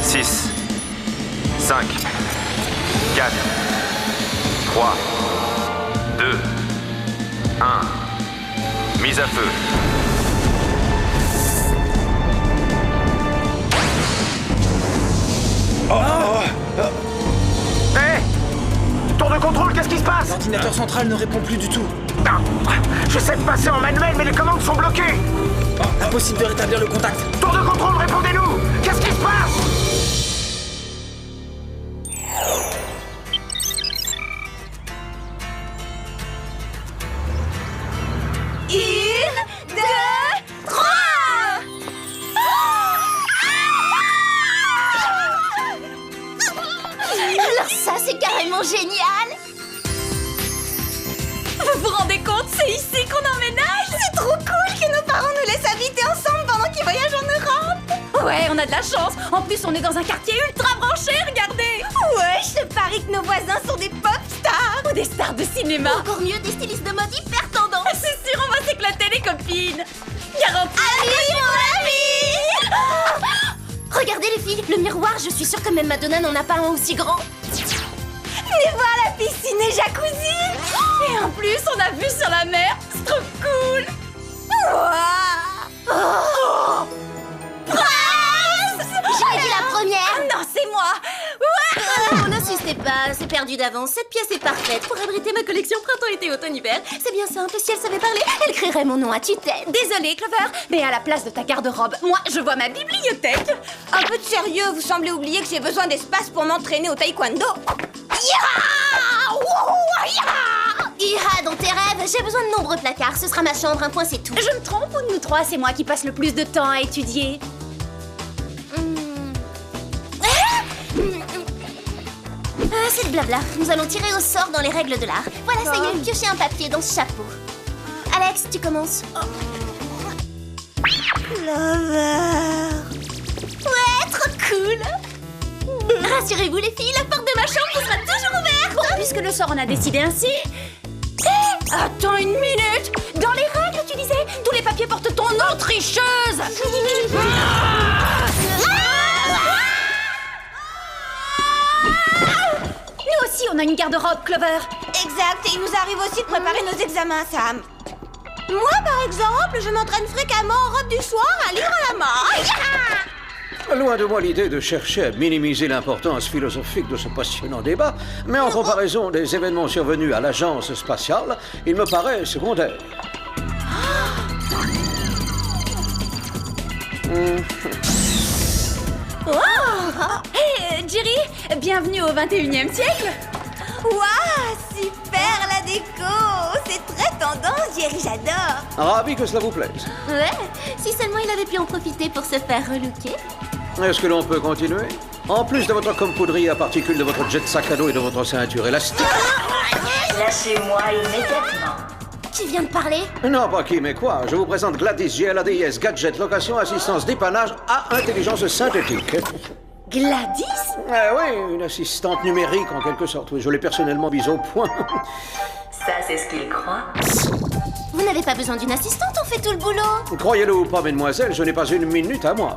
6, 5, 4, 3, 2, 1. Mise à feu. Hé! Tour de contrôle, qu'est-ce qui se passe? L'ordinateur central ne répond plus du tout. Ah, j'essaie de passer en manuel, mais les commandes sont bloquées. Impossible de rétablir le contact. Tour de contrôle, répondez-nous. Qu'est-ce qui se passe? Une, deux, trois! Alors ça, c'est carrément génial! Vous vous rendez compte, c'est ici qu'on emménage? C'est trop cool que nos parents nous laissent habiter ensemble pendant qu'ils voyagent en Europe! Ouais, on a de la chance! En plus, on est dans un quartier ultra branché, regardez! Ouais, je te parie que nos voisins sont des pop stars! Ou des stars de cinéma! Ou encore mieux, des stylistes de mode hyper tendance! C'est sûr, on va s'éclater, les copines! Garantie! Allez, mon ami! Regardez les filles, le miroir, je suis sûre que même Madonna n'en a pas un aussi grand! Venez voir la piscine et jacuzzi! Et en plus, on a vue sur la mer! C'est trop cool! Oh. J'aurais dit la première! Ah non, c'est moi! Oh, n'insistez pas, c'est perdu d'avance. Cette pièce est parfaite pour abriter ma collection printemps-été automne-hiver. C'est bien simple, si elle savait parler, elle créerait mon nom à tue-tête. Désolée, Clover, mais à la place de ta garde-robe, moi, je vois ma bibliothèque. Un peu de sérieux, vous semblez oublier que j'ai besoin d'espace pour m'entraîner au taekwondo. Ira dans tes rêves, j'ai besoin de nombreux placards. Ce sera ma chambre, un point, c'est tout. Je me trompe ou de nous trois, c'est moi qui passe le plus de temps à étudier? C'est le blabla. Nous allons tirer au sort dans les règles de l'art. Voilà, ça y est, piochez un papier dans ce chapeau. Alex, tu commences. Clover. Ouais, trop cool. Rassurez-vous les filles, la porte de ma chambre sera toujours ouverte. Bon, puisque le sort en a décidé ainsi... Attends une minute. Dans les règles, tu disais, tous les papiers portent ton nom, tricheuse. Nous aussi, on a une garde-robe, Clover. Exact, et il nous arrive aussi de préparer nos examens, Sam. Moi, par exemple, je m'entraîne fréquemment en robe du soir à lire à la main. Loin de moi l'idée de chercher à minimiser l'importance philosophique de ce passionnant débat, mais en comparaison des événements survenus à l'agence spatiale, il me paraît secondaire. Hey, Jerry, bienvenue au 21e siècle. Waouh, super la déco. C'est très tendance, Jerry, j'adore. Ravi que cela vous plaise. Ouais, si seulement il avait pu en profiter pour se faire relooker. Est-ce que l'on peut continuer? En plus de votre compoudrie à particules, de votre jet sac à dos et de votre ceinture élastique... Lâchez-moi immédiatement. Tu viens de parler? Non, pas qui, mais quoi. Je vous présente Gladys, GLADIS, gadget, location, assistance, dépannage à intelligence synthétique. Gladys? Oui, une assistante numérique en quelque sorte. Oui, je l'ai personnellement mise au point. Ça, c'est ce qu'il croit. Vous n'avez pas besoin d'une assistante, on fait tout le boulot. Croyez-le ou pas, mesdemoiselles, je n'ai pas une minute à moi.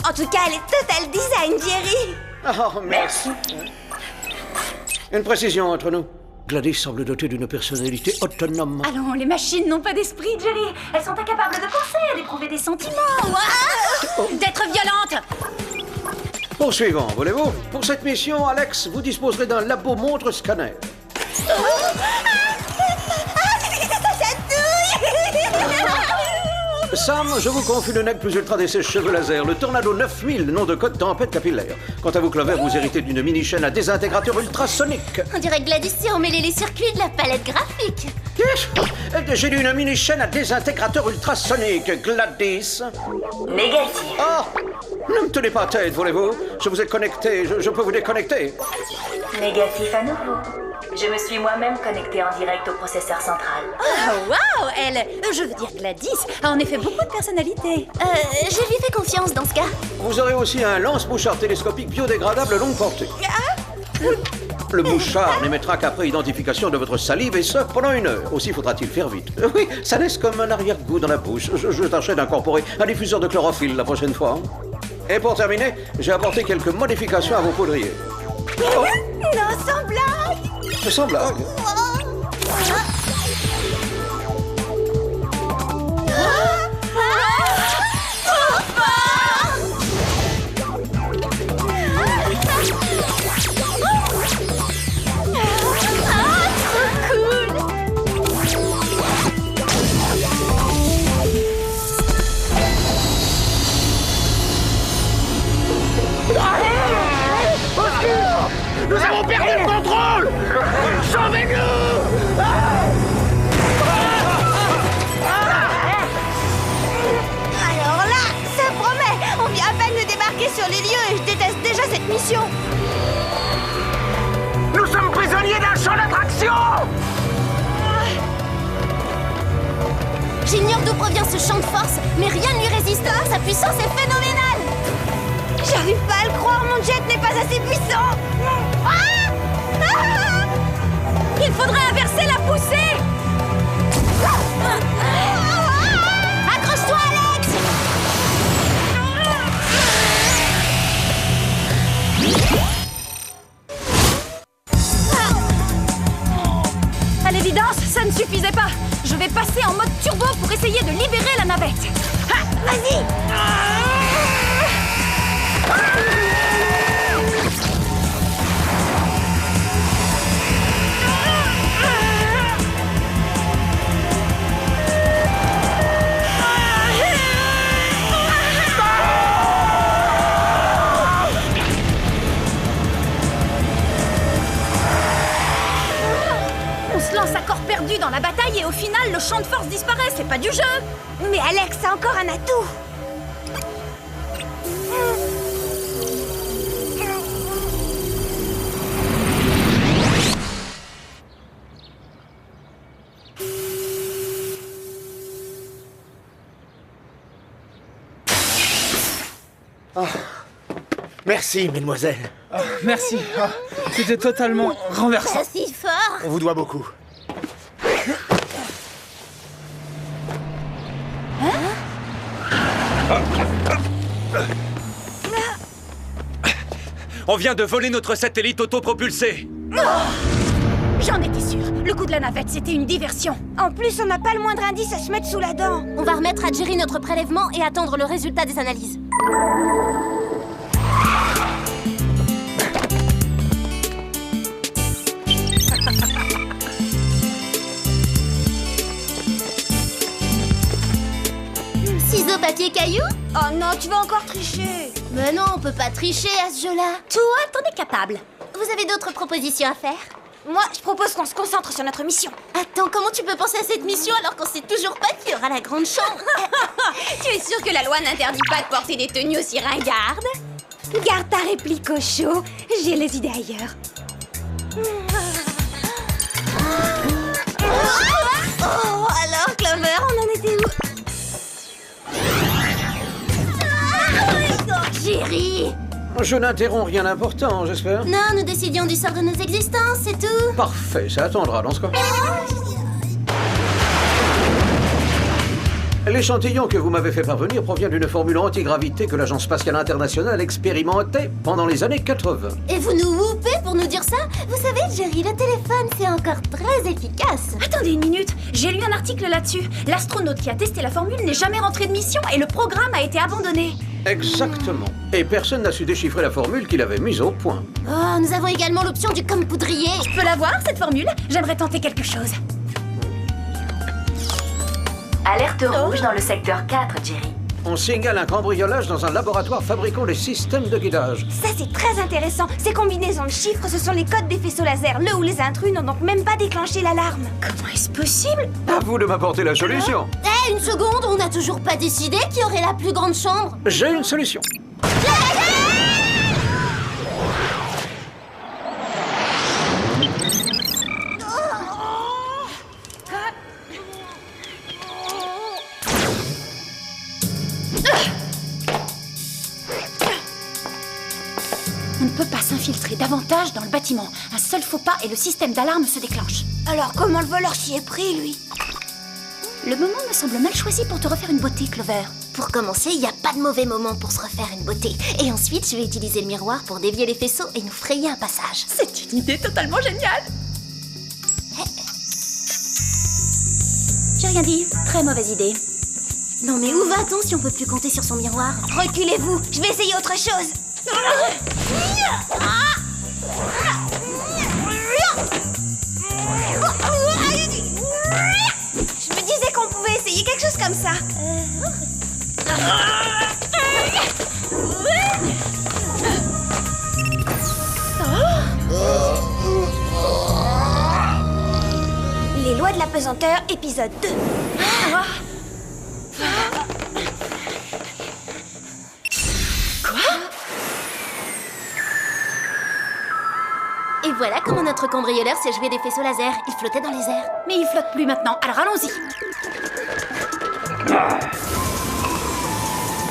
En tout cas, elle est total design, Jerry. Oh, merci. Une précision entre nous. Gladys semble dotée d'une personnalité autonome. Allons, les machines n'ont pas d'esprit, Jerry. Elles sont incapables de penser, d'éprouver des sentiments. D'être violentes. Poursuivons, voulez-vous? Pour cette mission, Alex, vous disposerez d'un labo-montre scanner. Sam, je vous confie le nec plus ultra des sèche-cheveux laser, le Tornado 9000, nom de code tempête capillaire. Quant à vous, Clover, vous héritez d'une mini-chaîne à désintégrateur ultrasonique. On dirait Gladys si on mêlait les circuits de la palette graphique. J'ai dit une mini-chaîne à désintégrateur ultrasonique, Gladys. Négatif. Oh, ne me tenez pas tête, voulez-vous? Je vous ai connecté, je peux vous déconnecter. Négatif à nouveau. Je me suis moi-même connectée en direct au processeur central. Oh, waouh, je veux dire Gladys, a en effet beaucoup de personnalité. Je lui fais confiance dans ce cas. Vous aurez aussi un lance-mouchard télescopique biodégradable longue portée. Le mouchard n'émettra qu'après identification de votre salive et ce, pendant 1 heure. Aussi faudra-t-il faire vite. Oui, ça laisse comme un arrière-goût dans la bouche. Je tâcherai d'incorporer un diffuseur de chlorophylle la prochaine fois. Et pour terminer, j'ai apporté quelques modifications à vos poudriers. Oh, Non, sans blague. sans blague. Nous avons perdu le contrôle! Sauvez-nous! Alors là, ça promet. On vient à peine de débarquer sur les lieux et je déteste déjà cette mission. Nous sommes prisonniers d'un champ d'attraction! J'ignore d'où provient ce champ de force, mais rien ne lui résiste. Sa puissance est phénoménale. J'arrive pas à le croire, mon jet n'est pas assez puissant. Il faudrait inverser la poussée. Accroche-toi, Alex. À l'évidence, ça ne suffisait pas. Je vais passer en mode turbo pour essayer de libérer la navette. Vas-y. On se lance à corps perdu dans la bataille et au final, le champ de force disparaît. C'est pas du jeu. Mais Alex a encore un atout. Merci, mesdemoiselles. Merci. Ah, c'était totalement renversant. Pas si fort. On vous doit beaucoup. On vient de voler notre satellite autopropulsé. J'en étais sûre. Le coup de la navette, c'était une diversion. En plus, on n'a pas le moindre indice à se mettre sous la dent. On va remettre à Jerry notre prélèvement et attendre le résultat des analyses. Ciseaux, papier, caillou? Oh non, tu vas encore tricher. Mais non, on peut pas tricher à ce jeu-là. Toi, t'en es capable. Vous avez d'autres propositions à faire? Moi, je propose qu'on se concentre sur notre mission. Attends, comment tu peux penser à cette mission alors qu'on sait toujours pas qu'il y aura la grande chambre? Tu es sûre que la loi n'interdit pas de porter des tenues aussi ringardes? Garde ta réplique au chaud. J'ai les idées ailleurs. Oh, alors, Clover, on en était où? Jerry! Je n'interromps rien d'important, j'espère. Non, nous décidions du sort de nos existences, c'est tout. Parfait, ça attendra dans ce cas. L'échantillon que vous m'avez fait parvenir provient d'une formule antigravité que l'Agence spatiale internationale expérimentait pendant les années 80. Et vous nous whoopez pour nous dire ça? Vous savez, Jerry, le téléphone, c'est encore très efficace. Attendez une minute, j'ai lu un article là-dessus. L'astronaute qui a testé la formule n'est jamais rentré de mission et le programme a été abandonné. Exactement. Et personne n'a su déchiffrer la formule qu'il avait mise au point. Oh, nous avons également l'option du comme poudrier. Je peux la voir, cette formule? J'aimerais tenter quelque chose. Alerte rouge dans le secteur 4, Jerry. On signale un cambriolage dans un laboratoire fabriquant des systèmes de guidage. Ça, c'est très intéressant. Ces combinaisons de chiffres, ce sont les codes des faisceaux laser, le où les intrus n'ont donc même pas déclenché l'alarme. Comment est-ce possible? À vous de m'apporter la solution. Eh, une seconde, on n'a toujours pas décidé qui aurait la plus grande chambre. J'ai une solution. On ne peut pas s'infiltrer davantage dans le bâtiment. Un seul faux pas et le système d'alarme se déclenche. Alors, comment le voleur s'y est pris, lui? Le moment me semble mal choisi pour te refaire une beauté, Clover. Pour commencer, il n'y a pas de mauvais moment pour se refaire une beauté. Et ensuite, je vais utiliser le miroir pour dévier les faisceaux et nous frayer un passage. C'est une idée totalement géniale. J'ai rien dit. Très mauvaise idée. Non mais où va-t-on si on peut plus compter sur son miroir? Reculez-vous, je vais essayer autre chose. Je me disais qu'on pouvait essayer quelque chose comme ça. Les lois de la pesanteur, épisode 2. Et voilà comment notre cambrioleur s'est joué des faisceaux laser. Il flottait dans les airs. Mais il flotte plus maintenant, alors allons-y.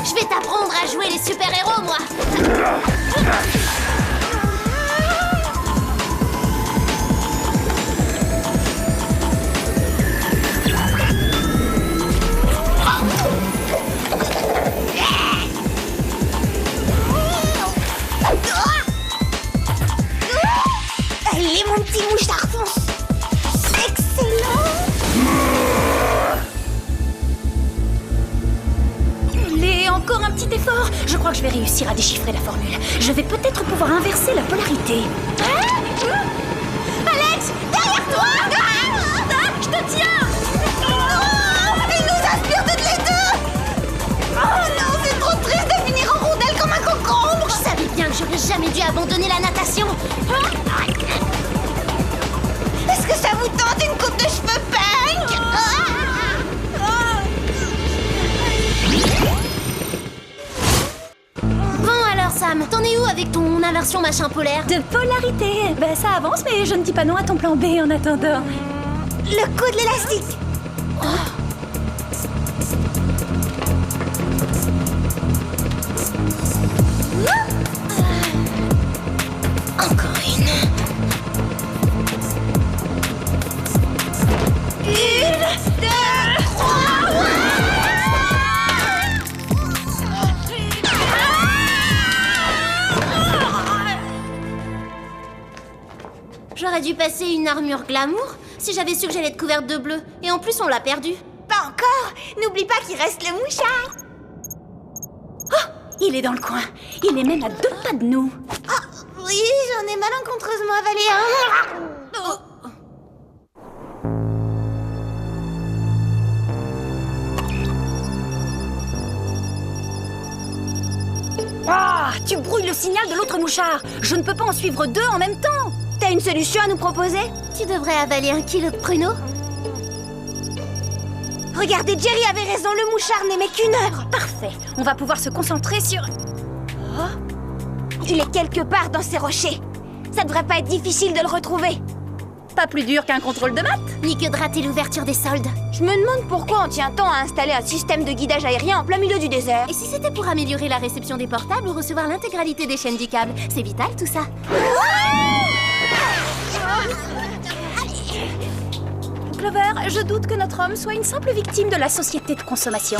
Je vais t'apprendre à jouer les super-héros, moi. Allez, mon petit mouchard, fonce. Excellent. Allez, encore un petit effort. Je crois que je vais réussir à déchiffrer la formule. Je vais peut-être pouvoir inverser la polarité. Alex, derrière toi. Je te tiens. Il nous aspire toutes les deux. Oh non, c'est trop triste de finir en rondelle comme un concombre. Je savais bien que j'aurais jamais dû abandonner la natation. Est-ce que ça vous tente une coupe de cheveux punk? Bon alors Sam, t'en es où avec ton inversion machin polaire? De polarité. Ben ça avance, mais je ne dis pas non à ton plan B en attendant. Le coup de l'élastique. Encore une. J'aurais dû passer une armure glamour si j'avais su que j'allais être couverte de bleu. Et en plus, on l'a perdu. Pas encore. N'oublie pas qu'il reste le mouchard. Il est dans le coin. Il est même à 2 pas de nous. Ah, oui, j'en ai malencontreusement avalé un. Oh. Ah, tu brouilles le signal de l'autre mouchard. Je ne peux pas en suivre 2 en même temps. T'as une solution à nous proposer? Tu devrais avaler 1 kilo de pruneaux. Regardez, Jerry avait raison, le mouchard n'aimait qu'1 heure. Parfait. On va pouvoir se concentrer sur... Il est quelque part dans ces rochers. Ça devrait pas être difficile de le retrouver. Pas plus dur qu'un contrôle de maths. Ni que de rater l'ouverture des soldes. Je me demande pourquoi on tient tant à installer un système de guidage aérien en plein milieu du désert. Et si c'était pour améliorer la réception des portables ou recevoir l'intégralité des chaînes du câble? C'est vital tout ça. Clover, je doute que notre homme soit une simple victime de la société de consommation.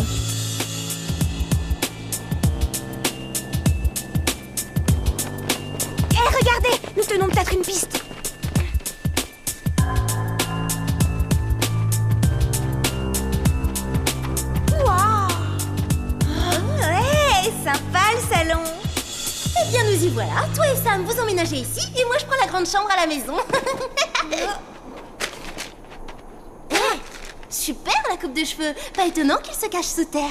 Hé, regardez, nous tenons peut-être une piste. Sympa le salon. Eh bien, nous y voilà. Toi et Sam, vous emménagez ici et moi, je prends la grande chambre à la maison. Super, la coupe de cheveux. Pas étonnant qu'il se cache sous terre.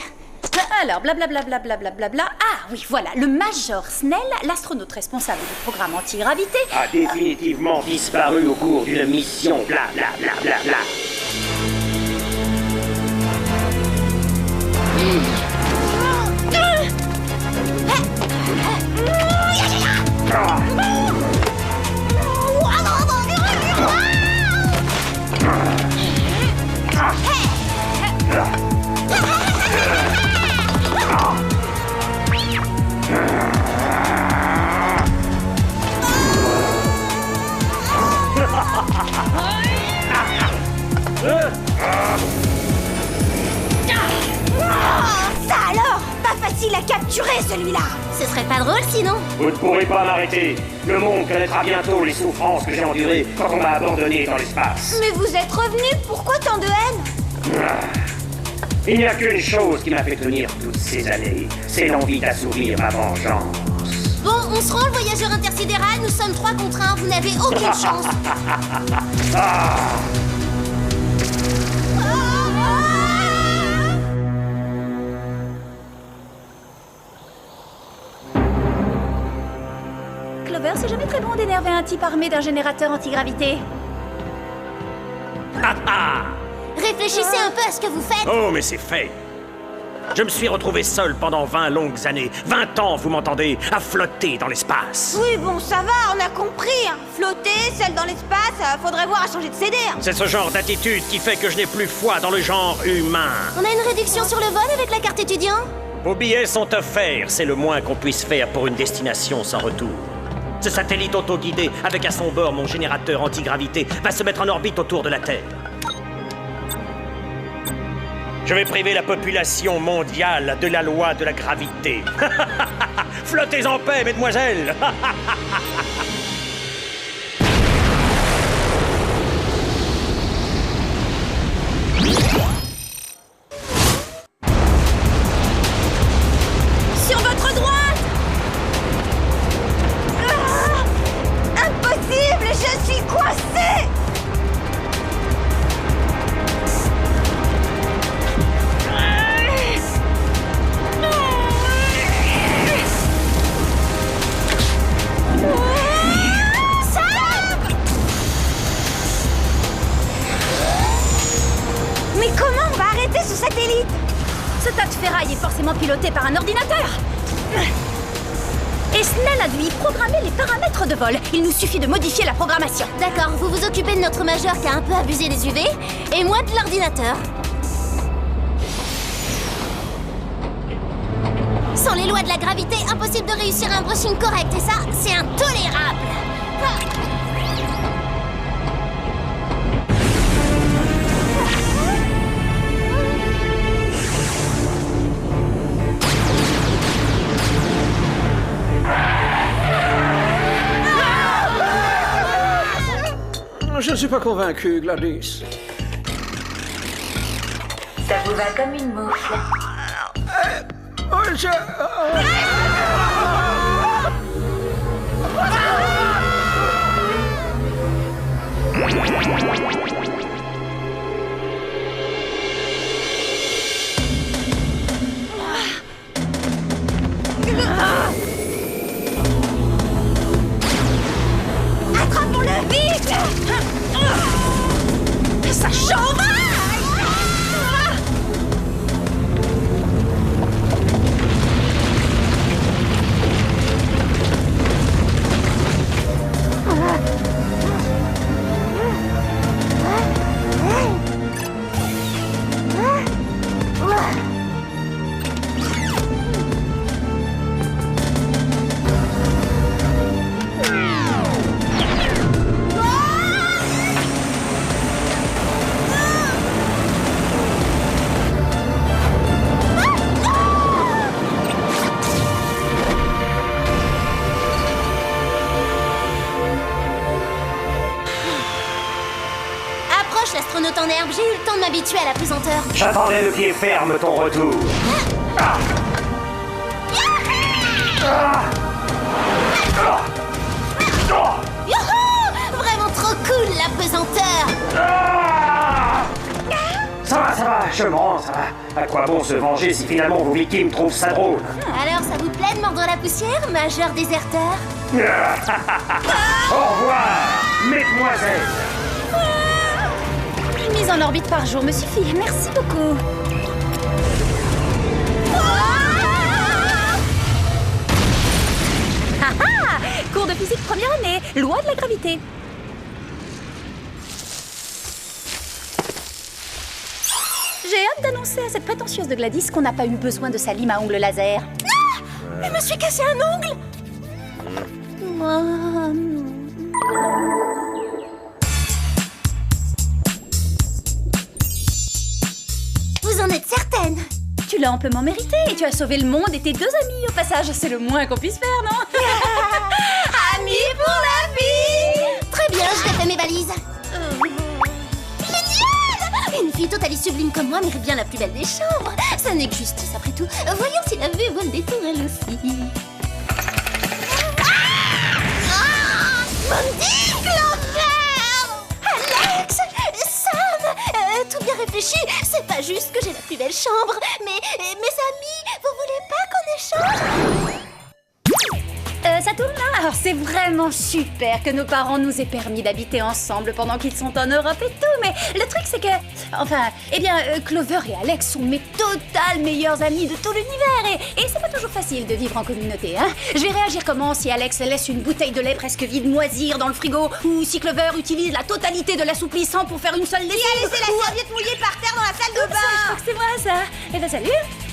Alors, blablabla. Ah oui, voilà, le Major Snell, l'astronaute responsable du programme antigravité, a définitivement disparu au cours d'une mission blablabla. torturer, celui-là. Ce serait pas drôle sinon. Vous ne pourrez pas m'arrêter. Le monde connaîtra bientôt les souffrances que j'ai endurées quand on m'a abandonné dans l'espace. Mais vous êtes revenu, pourquoi tant de haine? Il n'y a qu'une chose qui m'a fait tenir toutes ces années. C'est l'envie d'assouvir ma vengeance. Bon, on se rend le voyageur intersidéral, nous sommes 3 contre 1, vous n'avez aucune chance. Clover, c'est jamais très bon d'énerver un type armé d'un générateur antigravité. Réfléchissez un peu à ce que vous faites. Oh, mais c'est fait. Je me suis retrouvé seul pendant 20 longues années. 20 ans, vous m'entendez, à flotter dans l'espace. Oui, bon, ça va, on a compris. Hein. Flotter, seul dans l'espace, faudrait voir à changer de CD. Hein. C'est ce genre d'attitude qui fait que je n'ai plus foi dans le genre humain. On a une réduction sur le vol avec la carte étudiant. Vos billets sont offerts, c'est le moins qu'on puisse faire pour une destination sans retour. Ce satellite autoguidé, avec à son bord mon générateur antigravité, va se mettre en orbite autour de la Terre. Je vais priver la population mondiale de la loi de la gravité. Flottez en paix, mesdemoiselles. Sur votre droite! Impossible, je suis coincée. Mais comment on va arrêter ce satellite? Ce tas de ferraille est forcément piloté par un ordinateur. Et Snell a dû y programmer les paramètres de vol. Il nous suffit de modifier la programmation. D'accord, vous vous occupez de notre majeur qui a un peu abusé des UV, et moi de l'ordinateur. Sans les lois de la gravité, impossible de réussir un brushing correct, et ça, c'est intolérable. Je ne suis pas convaincu, Gladys. Ça vous va comme une moufle. Attrapons-le vite. Ça chauffe! L'astronaute en herbe, j'ai eu le temps de m'habituer à la pesanteur. J'attendais de pied ferme ton retour. Youhou! Vraiment trop cool, la pesanteur. Ça va, je me rends, ça va. À quoi bon se venger si finalement vos victimes trouvent ça drôle? Alors, ça vous plaît de mordre la poussière, majeur déserteur? Au revoir, mesdemoiselles. Une mise en orbite par jour me suffit. Merci beaucoup. Ah ah! Cours de physique première année. Loi de la gravité. J'ai hâte d'annoncer à cette prétentieuse de Gladys qu'on n'a pas eu besoin de sa lime à ongles laser. Ah! Je me suis cassé un ongle! Vous en êtes certaine? Tu l'as amplement mérité. Et tu as sauvé le monde et tes 2 amis au passage. C'est le moins qu'on puisse faire, non? Amis pour la vie. Très bien, je refais mes valises. Génial! Une fille totale et sublime comme moi mérite bien la plus belle des chambres. Ça n'est que justice après tout. Voyons si la vue vaut le détour elle aussi. Mandy! Alex! Sam! Tout bien réfléchi, c'est pas juste que j'ai la plus belle chambre, mais mes amis, vous voulez pas qu'on échange? Ça tourne là? Alors c'est vraiment super que nos parents nous aient permis d'habiter ensemble pendant qu'ils sont en Europe et tout, mais le truc c'est que... Enfin, eh bien, Clover et Alex sont mes total meilleurs amis de tout l'univers et c'est pas toujours facile de vivre en communauté, hein. Je vais réagir comment si Alex laisse une bouteille de lait presque vide moisir dans le frigo ou si Clover utilise la totalité de l'assouplissant pour faire une seule lessive? Et a laissé la serviette mouillée par terre dans la salle de Oups, je crois bain. que c'est moi ça. Eh ben salut.